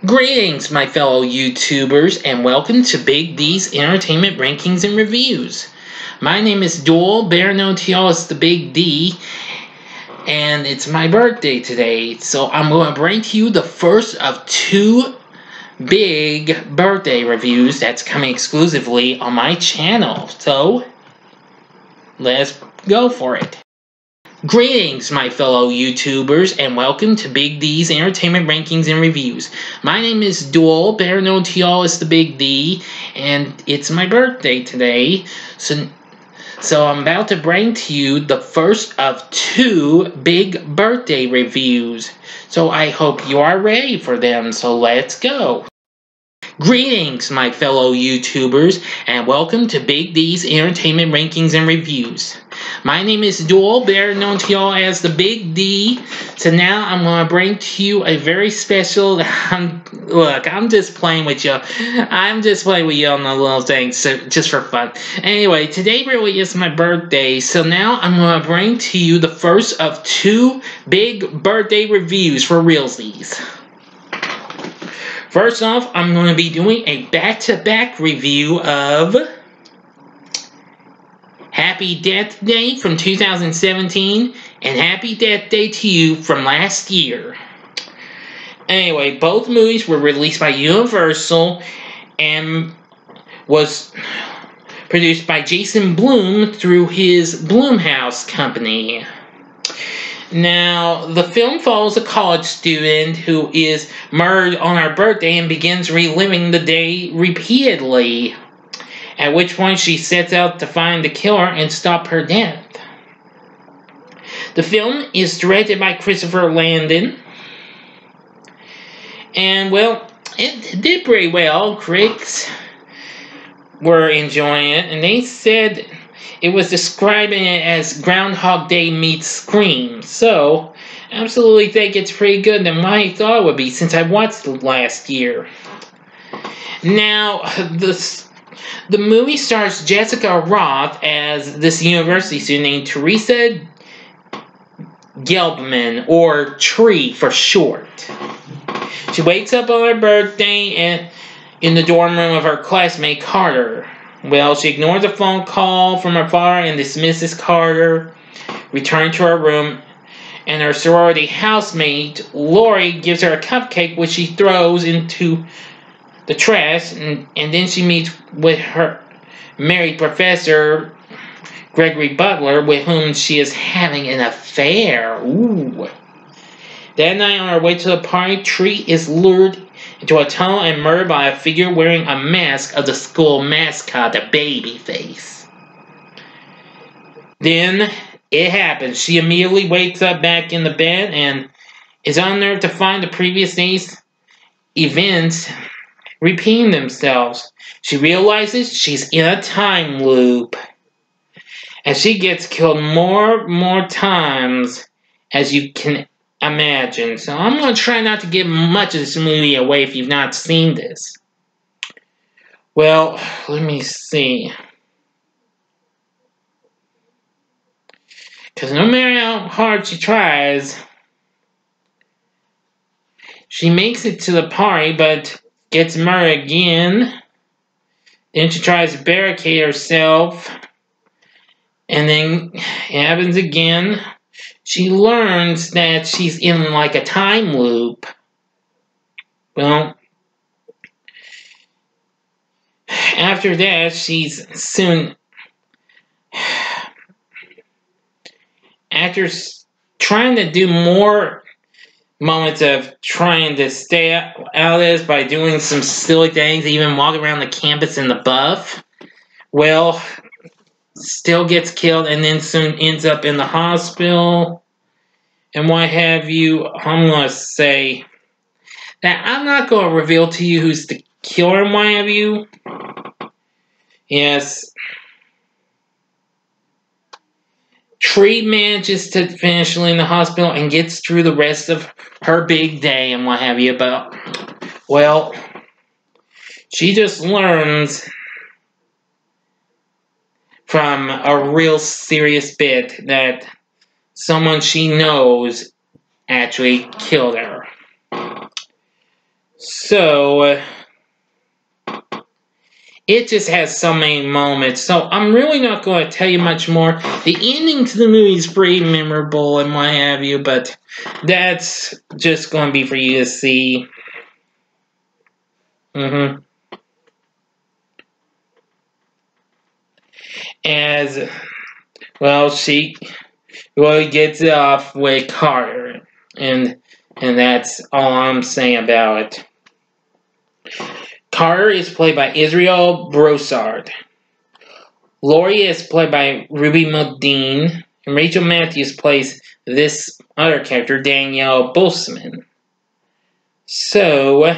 Greetings, my fellow YouTubers, and welcome to Big D's Entertainment Rankings and Reviews. My name is Doyle, better known to y'all as the Big D, and it's my birthday today, so I'm going to bring to you the first of two big birthday reviews that's coming exclusively on my channel. So, let's go for it. Greetings, my fellow YouTubers, and welcome to Big D's Entertainment Rankings and Reviews. My name is Doyle, better known to y'all as the Big D, and it's my birthday today, so I'm about to bring to you the first of two big birthday reviews. So I hope you are ready for them, so let's go. Greetings, my fellow YouTubers, and welcome to Big D's Entertainment Rankings and Reviews. My name is Doyle, better known to y'all as the Big D. So now I'm going to bring to you a very special... Look, I'm just playing with you. I'm just playing with you on the little things, so just for fun. Anyway, today really is my birthday, so now I'm going to bring to you the first of two big birthday reviews for realsies. First off, I'm going to be doing a back-to-back review of Happy Death Day from 2017 and Happy Death Day to You from last year. Anyway, both movies were released by Universal and was produced by Jason Blum through his Blumhouse company. Now, the film follows a college student who is murdered on her birthday and begins reliving the day repeatedly, at which point she sets out to find the killer and stop her death. The film is directed by Christopher Landon, and, well, it did pretty well. Critics were enjoying it, and they said it was describing it as Groundhog Day meets Scream. So, absolutely think it's pretty good than I thought it would be since I watched it last year. Now, the movie stars Jessica Roth as this university student named Teresa Gelbman, or Tree for short. She wakes up on her birthday and in the dorm room of her classmate Carter. Well, she ignores a phone call from her father and dismisses Carter, returning to her room, and her sorority housemate, Lori, gives her a cupcake which she throws into the trash, and then she meets with her married professor, Gregory Butler, with whom she is having an affair. Ooh. That night, on her way to the party, Tree is lured into a tunnel and murdered by a figure wearing a mask of the school mascot, the Babyface. Then, it happens. She immediately wakes up back in the bed and is unnerved to find the previous day's events repeating themselves. She realizes she's in a time loop, and she gets killed more times as you can imagine. So I'm going to try not to give much of this movie away if you've not seen this. Well, let me see. Because no matter how hard she tries, she makes it to the party, but gets murdered again. Then she tries to barricade herself, and then it happens again. She learns that she's in like a time loop. Well, after that, she's soon... After trying to do more moments of trying to stay out of this by doing some silly things, even walking around the campus in the buff, well, still gets killed and then soon ends up in the hospital and what have you. I'm going to say that I'm not going to reveal to you who's the killer and what have you. Yes. Tree manages to finish in the hospital and gets through the rest of her big day and what have you. But, well, she just learns from a real serious bit that someone she knows actually killed her. So, it just has so many moments. So, I'm really not going to tell you much more. The ending to the movie is pretty memorable and what have you, but that's just going to be for you to see. As, well, she gets it off with Carter. And that's all I'm saying about it. Carter is played by Israel Broussard. Laurie is played by Ruby Modine. And Rachel Matthews plays this other character, Danielle Busman. So,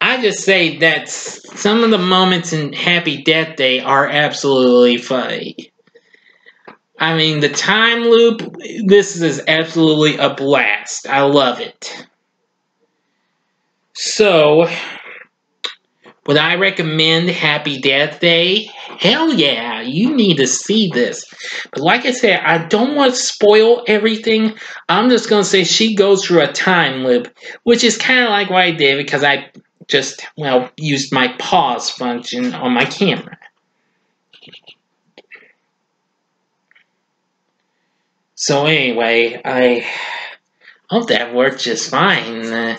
I just say that some of the moments in Happy Death Day are absolutely funny. I mean, the time loop, this is absolutely a blast. I love it. So, would I recommend Happy Death Day? Hell yeah, you need to see this. But like I said, I don't want to spoil everything. I'm just going to say she goes through a time loop, which is kind of like what I did because I just, well, used my pause function on my camera. So anyway, I hope that worked just fine.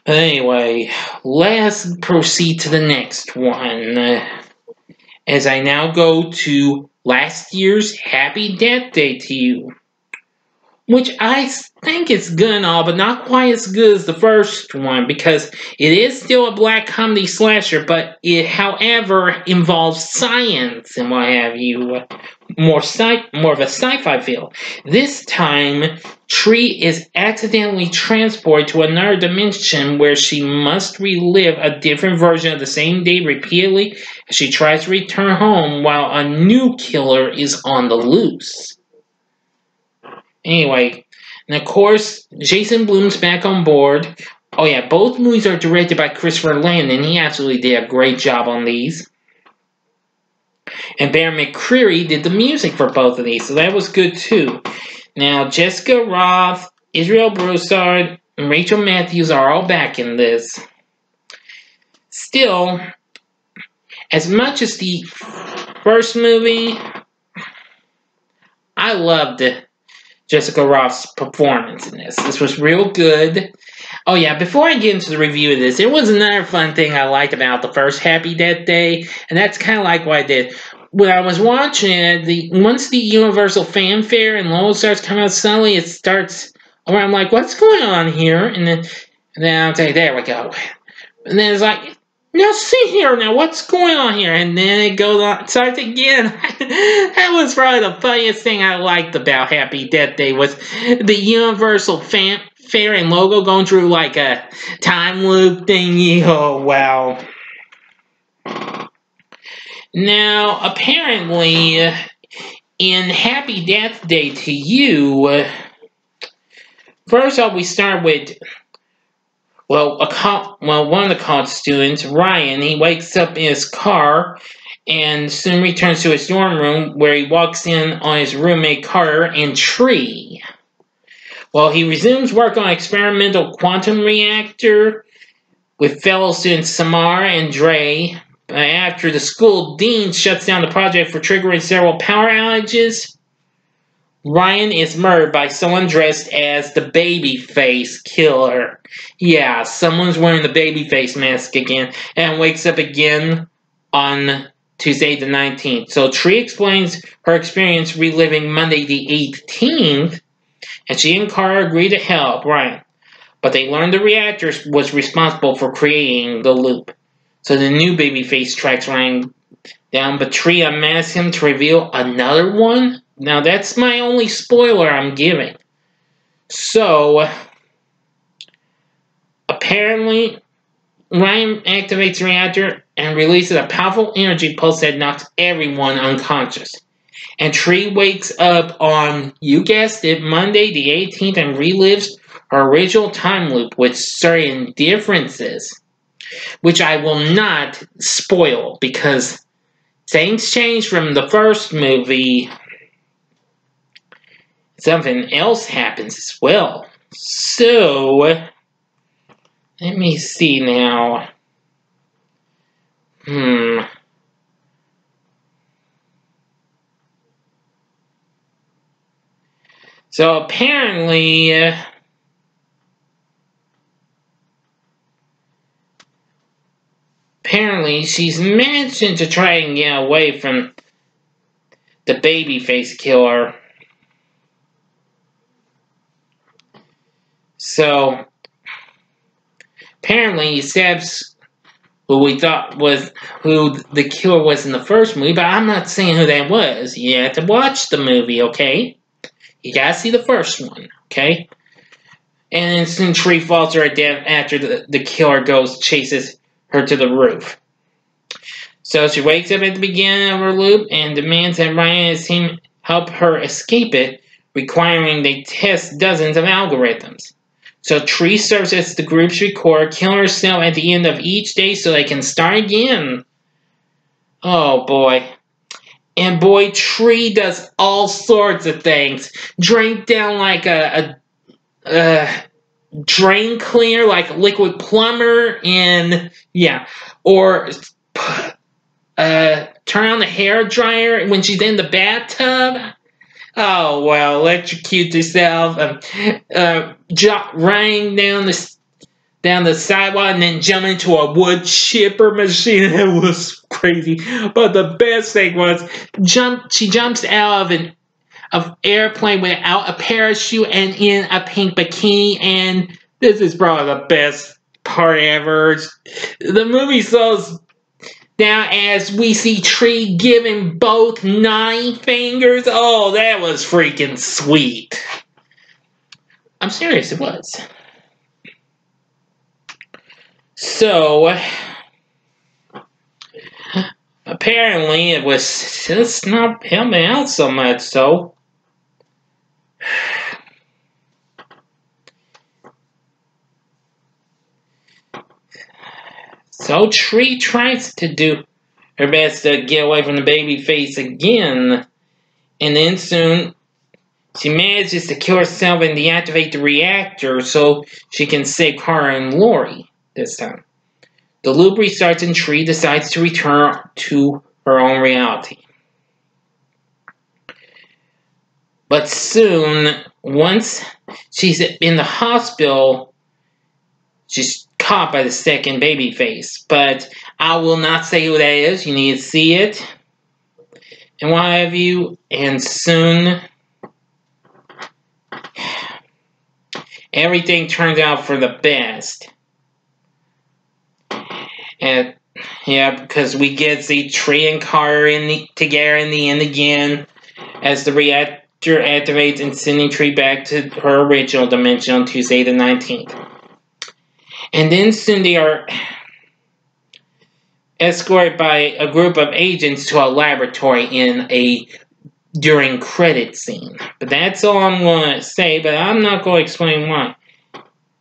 Anyway, let's proceed to the next one. As I now go to last year's Happy Death Day to you. Which I think is good and all, but not quite as good as the first one, because it is still a black comedy slasher, but it, however, involves science and what have you, more of a sci-fi feel. This time, Tree is accidentally transported to another dimension where she must relive a different version of the same day repeatedly as she tries to return home while a new killer is on the loose. Anyway, and of course, Jason Blum's back on board. Oh yeah, both movies are directed by Christopher Landon. He absolutely did a great job on these. And Bear McCreary did the music for both of these, so that was good too. Now, Jessica Roth, Israel Broussard, and Rachel Matthews are all back in this. Still, as much as the first movie, I loved Jessica Roth's performance in this. This was real good. Oh yeah, before I get into the review of this, there was another fun thing I liked about the first Happy Death Day, and that's kind of like what I did. When I was watching it, once the Universal fanfare and Lowell starts coming out suddenly, it starts, where I'm like, what's going on here? And then I'll say, there we go. And then it's like, now see here, now what's going on here? And then it goes on, starts again. That was probably the funniest thing I liked about Happy Death Day was the Universal fanfare and logo going through like a time loop thingy. Oh, wow. Now, apparently, in Happy Death Day to You, first off, we start with, well, one of the college students, Ryan, he wakes up in his car and soon returns to his dorm room where he walks in on his roommate Carter and Tree. Well, he resumes work on an experimental quantum reactor with fellow students Samara and Dre. After the school dean shuts down the project for triggering several power outages, Ryan is murdered by someone dressed as the Babyface Killer. Yeah, someone's wearing the Babyface mask again and wakes up again on Tuesday the 19th. So Tree explains her experience reliving Monday the 18th, and she and Carter agree to help Ryan. But they learn the reactor was responsible for creating the loop. So the new Babyface tracks Ryan down, but Tree unmasks him to reveal another one? Now that's my only spoiler I'm giving. So, apparently, Ryan activates the reactor and releases a powerful energy pulse that knocks everyone unconscious. And Tree wakes up on, you guessed it, Monday the 18th and relives her original time loop with certain differences, which I will not spoil because things change from the first movie. something else happens as well. So, let me see now. So apparently, she's managing to try and get away from the babyface killer. So apparently, he stabs who we thought was who the killer was in the first movie, but I'm not saying who that was. You have to watch the movie, okay? You gotta see the first one, okay? And then soon Tree falls to her death after the killer chases her to the roof. So she wakes up at the beginning of her loop and demands that Ryan and his team help her escape it, requiring they test dozens of algorithms. So Tree serves as the group's recorder, killing herself at the end of each day so they can start again. Oh boy. And boy, Tree does all sorts of things. Drink down like a drain cleaner, like a liquid plumber, and yeah. Or turn on the hair dryer when she's in the bathtub. Oh, well, electrocute yourself, running down the sidewalk and then jump into a wood chipper machine. It was crazy. But the best thing was, she jumps out of an airplane without a parachute and in a pink bikini, and this is probably the best part ever. The movie slows down as we see Tree giving both 9 fingers. Oh, that was freaking sweet. I'm serious, it was. So, apparently it was just not helping out so much, so. So Tree tries to do her best to get away from the baby face again, and then soon she manages to kill herself and deactivate the reactor so she can save Kara and Lori this time. The loop restarts and Tree decides to return to her own reality. But soon, once she's in the hospital, she's caught by the second baby face. But I will not say who that is. You need to see it. And what have you. And soon, everything turns out for the best. And yeah, because we get to see Tree and Carter together in the end again, as the reactor activates and sending Tree back to her original dimension on Tuesday the 19th. And then soon they are escorted by a group of agents to a laboratory during credit scene. But that's all I'm going to say, but I'm not going to explain why.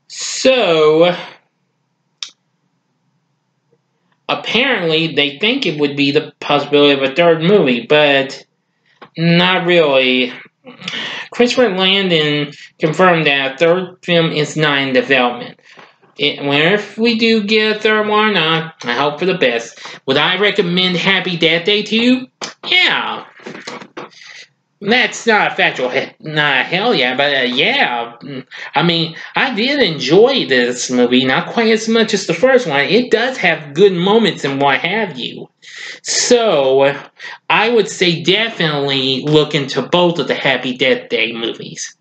So, apparently they think it would be the possibility of a third movie, but not really. Christopher Landon confirmed that a third film is not in development. If we do get a third one, I hope for the best. Would I recommend Happy Death Day to you? Yeah. That's not a factual, not hell yeah, but yeah. I mean, I did enjoy this movie, not quite as much as the first one. It does have good moments and what have you. So, I would say definitely look into both of the Happy Death Day movies.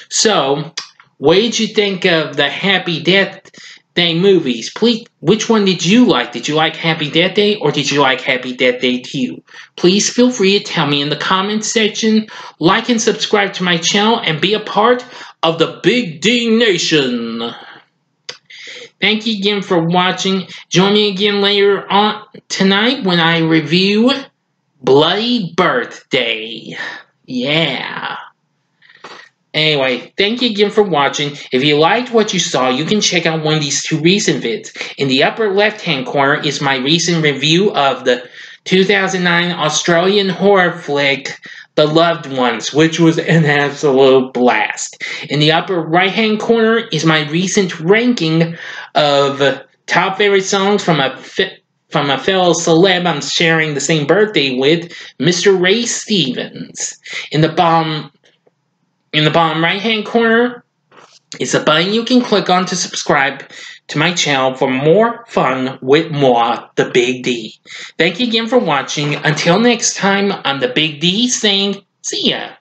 So, what did you think of the Happy Death Day movies? Please, which one did you like? Did you like Happy Death Day or did you like Happy Death Day 2? Please feel free to tell me in the comments section. Like and subscribe to my channel and be a part of the Big D Nation. Thank you again for watching. Join me again later on tonight when I review Bloody Birthday. Yeah. Anyway, thank you again for watching. If you liked what you saw, you can check out one of these 2 recent vids. In the upper left-hand corner is my recent review of the 2009 Australian horror flick, The Loved Ones, which was an absolute blast. In the upper right-hand corner is my recent ranking of top favorite songs from a fellow celeb I'm sharing the same birthday with, Mr. Ray Stevens. In the bottom right-hand corner is a button you can click on to subscribe to my channel for more fun with moi, the Big D. Thank you again for watching. Until next time, I'm the Big D saying, see ya.